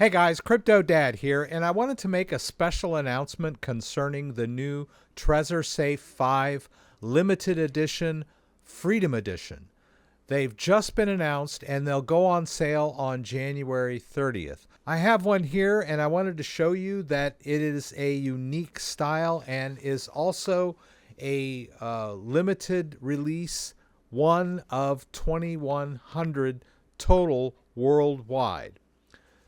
Hey guys, Crypto Dad here, and I wanted to make a special announcement concerning the new Trezor Safe 5 limited edition Freedom Edition. They've just been announced and they'll go on sale on January 30th. I have one here and I wanted to show you that it is a unique style and is also a limited release, one of 2,100 total worldwide.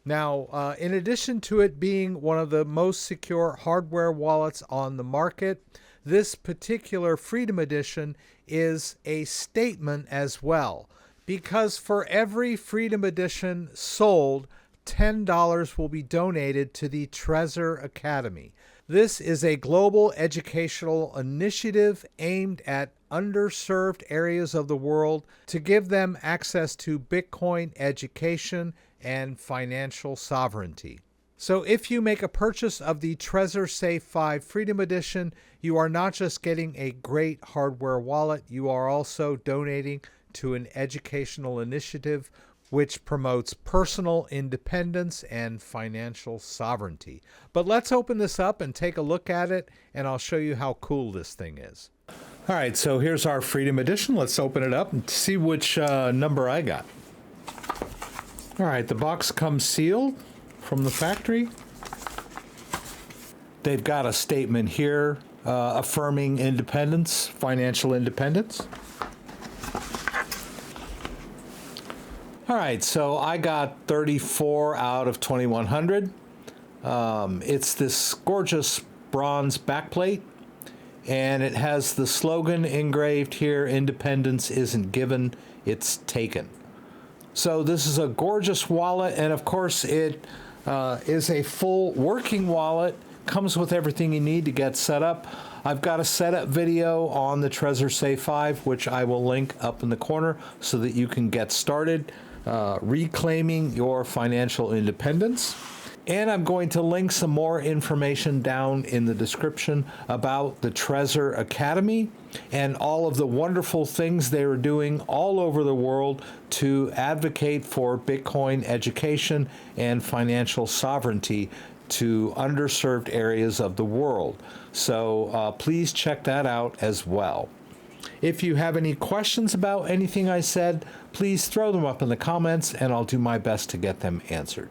Now, in addition to it being one of the most secure hardware wallets on the market, this particular Freedom Edition is a statement as well, because for every Freedom Edition sold, $10 will be donated to the Trezor Academy. This is a global educational initiative aimed at underserved areas of the world to give them access to Bitcoin education and financial sovereignty. So if you make a purchase of the Trezor Safe 5 Freedom Edition, you are not just getting a great hardware wallet, you are also donating to an educational initiative which promotes personal independence and financial sovereignty. But let's open this up and take a look at it, and I'll show you how cool this thing is. All right, so here's our Freedom Edition. Let's open it up and see which number I got. All right, the box comes sealed from the factory. They've got a statement here affirming independence, financial independence. All right, so I got 34 out of 2,100. It's this gorgeous bronze backplate, and it has the slogan engraved here, "Independence isn't given, it's taken." So this is a gorgeous wallet, and of course it is a full working wallet, comes with everything you need to get set up. I've got a setup video on the Trezor Safe 5, which I will link up in the corner so that you can get started reclaiming your financial independence. And I'm going to link some more information down in the description about the Trezor Academy and all of the wonderful things they are doing all over the world to advocate for Bitcoin education and financial sovereignty to underserved areas of the world. So please check that out as well. If you have any questions about anything I said, please throw them up in the comments and I'll do my best to get them answered.